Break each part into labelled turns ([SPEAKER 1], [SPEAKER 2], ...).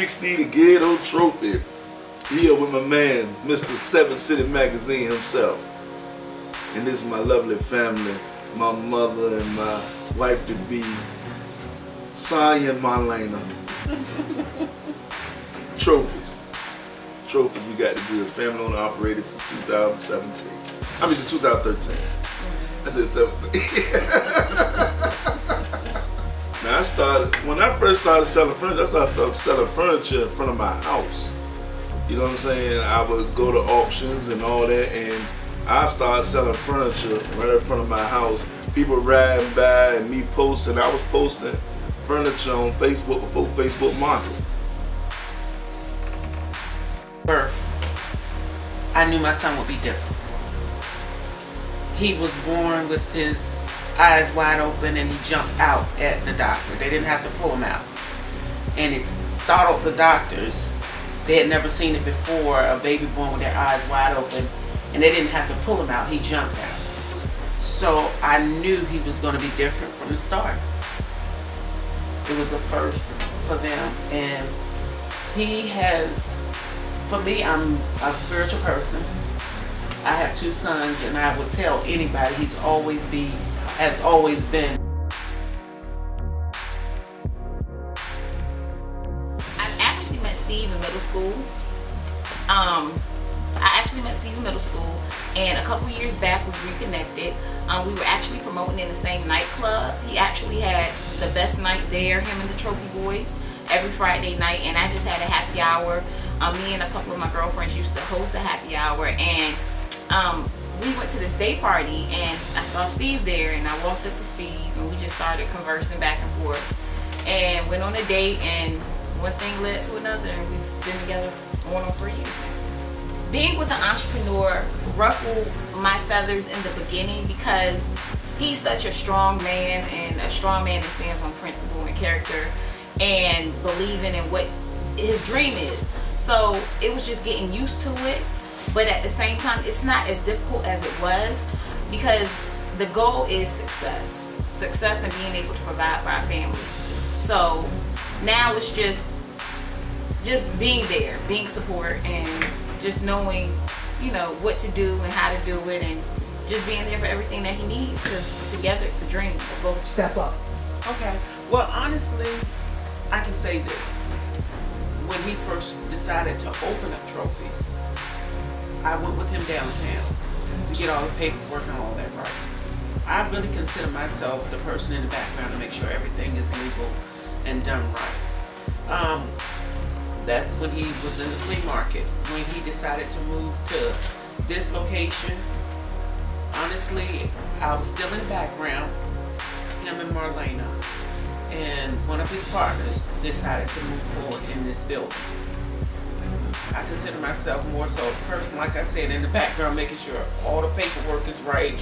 [SPEAKER 1] Big Steve the Ghetto Trophy. Here with my man, Mr. Seven City Magazine himself. And this is my lovely family, my mother and my wife-to-be, Sonya and Marlena. Trophies we got to do as family owner operated since 2017. I mean, since 2013. I said 17. Now when I first started selling furniture, I started selling furniture in front of my house. You know what I'm saying? I would go to auctions and all that, and I started selling furniture right in front of my house. People riding by and me posting. I was posting furniture on Facebook before Facebook Market.
[SPEAKER 2] Birth, I knew my son would be different. He was born with his eyes wide open and he jumped out at the doctor. They didn't have to pull him out. And it startled the doctors. They had never seen it before, a baby born with their eyes wide open, and they didn't have to pull him out. He jumped out. So I knew he was going to be different from the start. It was a first for them. And he has, for me, I'm a spiritual person. I have 2 sons, and I would tell anybody has always been.
[SPEAKER 3] Steve in middle school. I actually met Steve in middle school, and a couple years back we reconnected. We were actually promoting in the same nightclub. He actually had the best night there, him and the Trophy Boys, every Friday night, and I just had a happy hour. Me and a couple of my girlfriends used to host a happy hour, and we went to this day party, and I saw Steve there, and I walked up to Steve, and we just started conversing back and forth, and went on a date, and one thing led to another, and we've been together for going on 3 years now. Being with an entrepreneur ruffled my feathers in the beginning because he's such a strong man, and a strong man that stands on principle and character and believing in what his dream is. So it was just getting used to it, but at the same time, it's not as difficult as it was because the goal is success and being able to provide for our families. So now it's just being there, being support, and just knowing, what to do and how to do it, and just being there for everything that he needs, because together it's a dream of both.
[SPEAKER 4] Step up.
[SPEAKER 2] Okay. Well, honestly, I can say this. When he first decided to open up Trophies, I went with him downtown to get all the paperwork and all that right. I really consider myself the person in the background to make sure everything is legal and done right. That's when he was in the flea market. When he decided to move to this location, honestly, I was still in the background, him and Marlena, and one of his partners decided to move forward in this building. I consider myself more so a person, like I said, in the background, making sure all the paperwork is right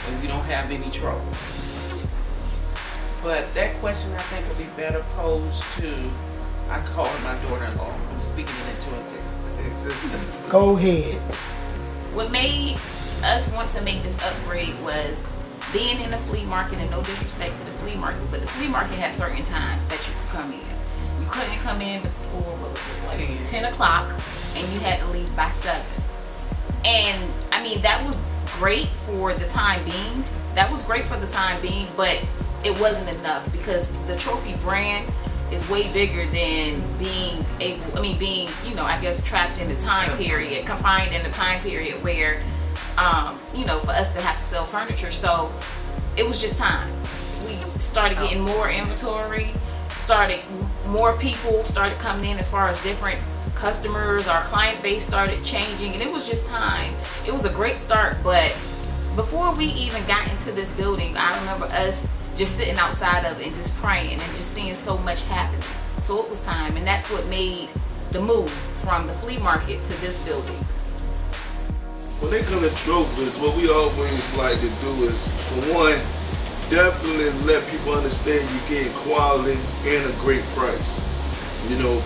[SPEAKER 2] and we don't have any troubles. But that question, I think, would be better posed to, I call her my daughter-in-law. I'm speaking it into existence.
[SPEAKER 4] Go ahead.
[SPEAKER 3] What made us want to make this upgrade was being in the flea market, and no disrespect to the flea market, but the flea market had certain times that you could come in. You couldn't come in before, 10 o'clock, and you had to leave by 7. And I mean, that was great for the time being. But it wasn't enough, because the Trophy brand is way bigger than being trapped in the time period, confined in the time period where, for us to have to sell furniture. So it was just time. We started getting more inventory, more people started coming in as far as different customers. Our client base started changing, and it was just time. It was a great start, but before we even got into this building, I remember us just sitting outside of it and just praying and just seeing so much happening. So it was time, and that's what made the move from the flea market to this building.
[SPEAKER 1] When they come to Trophies, what we always like to do is, for one, definitely let people understand you get quality and a great price.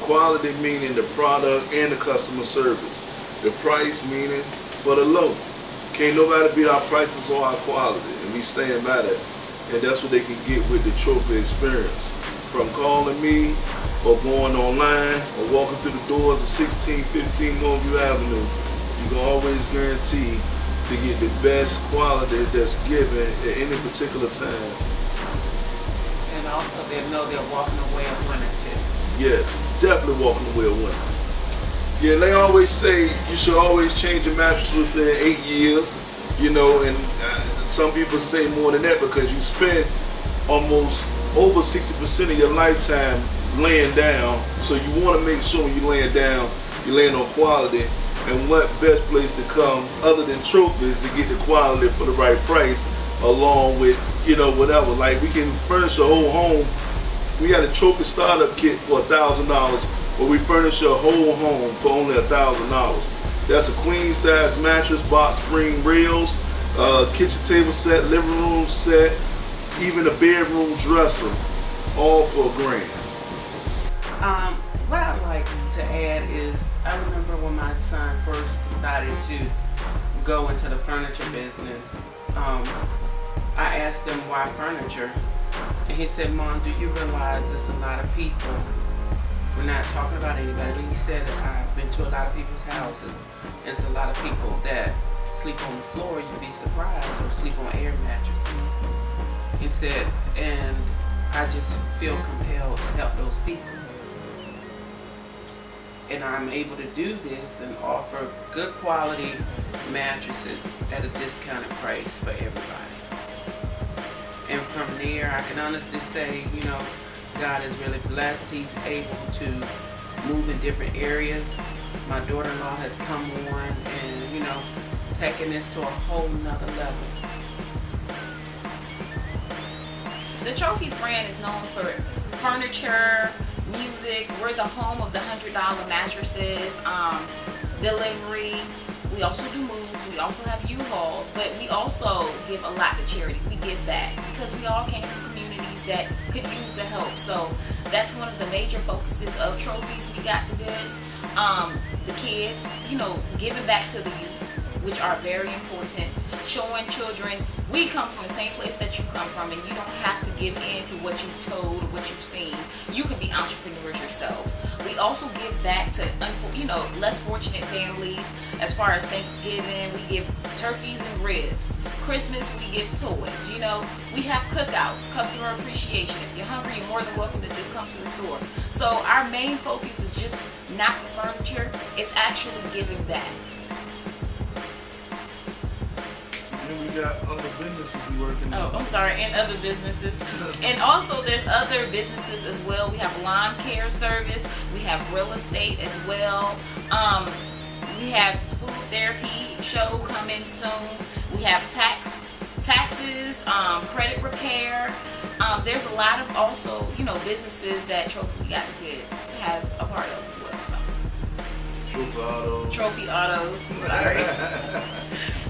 [SPEAKER 1] Quality meaning the product and the customer service. The price meaning for the low. Can't nobody beat our prices or our quality, and we stand by that. And that's what they can get with the Trophy experience. From calling me or going online or walking through the doors of 1615 Northview Avenue, you can always guarantee to get the best quality that's given at any particular time.
[SPEAKER 2] And also they know they're walking away a winner too.
[SPEAKER 1] Yes, definitely walking away a winner. Yeah, they always say you should always change your mattress within 8 years, you know, and some people say more than that because you spend almost over 60% of your lifetime laying down. So you want to make sure when you're laying down, you're laying on quality. And what best place to come other than Trophy's to get the quality for the right price, along with, you know, whatever. Like, we can furnish a whole home. We had a Trophy startup kit for $1,000, where we furnish a whole home for only $1,000. That's a queen size mattress, box spring rails, kitchen table set, living room set, even a bedroom dresser, all for $1,000.
[SPEAKER 2] What I'd like to add is, I remember when my son first decided to go into the furniture business, I asked him why furniture, and he said, "Mom, do you realize there's a lot of people, we're not talking about anybody," he said, "I've been to a lot of people's houses, it's a lot of people that sleep on the floor, you'd be surprised, or sleep on air mattresses." He said, "And I just feel compelled to help those people. And I'm able to do this and offer good quality mattresses at a discounted price for everybody." And from there, I can honestly say, you know, God is really blessed. He's able to move in different areas. My daughter-in-law has come on and, you know, taken this to a whole nother level.
[SPEAKER 3] The Trophy's brand is known for furniture, music. We're the home of the $100 mattresses, delivery. We also do moves. We also have U-Hauls, but we also give a lot to charity. We give back because we all came from communities that could use the help. So that's one of the major focuses of Trophy's. We got the goods, the kids, you know, giving back to the youth, which are very important. Showing children we come from the same place that you come from, and you don't have to give in to what you've told or what you've seen. You can be entrepreneurs yourself. We also give back to, you know, less fortunate families. As far as Thanksgiving, we give turkeys and ribs. Christmas, we give toys. You know, we have cookouts, customer appreciation. If you're hungry, you're more than welcome to just come to the store. So our main focus is just not the furniture, it's actually giving back.
[SPEAKER 1] We got other businesses we working on.
[SPEAKER 3] Oh, I'm sorry, and other businesses. And also there's other businesses as well. We have lawn care service. We have real estate as well. We have food therapy show coming soon. We have taxes, credit repair. There's a lot of also, you know, businesses that Trophy We Got the Goods has a part of as well. So. Trophy Autos. Sorry.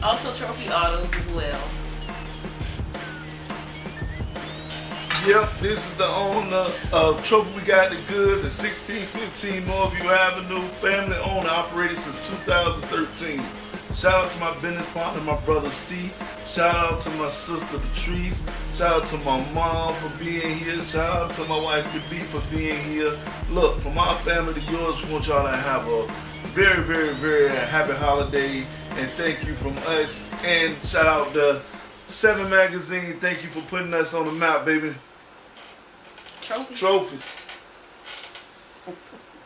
[SPEAKER 3] Also Trophy Autos as well.
[SPEAKER 1] Yep, this is the owner of Trophy We Got the Goods at 1615 Northview Avenue. Family owned, operated since 2013. Shout out to my business partner, my brother C. Shout out to my sister Patrice. Shout out to my mom for being here. Shout out to my wife B for being here. Look, from our family to yours, we want y'all to have a very, very, very happy holiday. And thank you from us. And shout out to 7 Magazine. Thank you for putting us on the map, baby.
[SPEAKER 3] Trophies.
[SPEAKER 1] Trophies.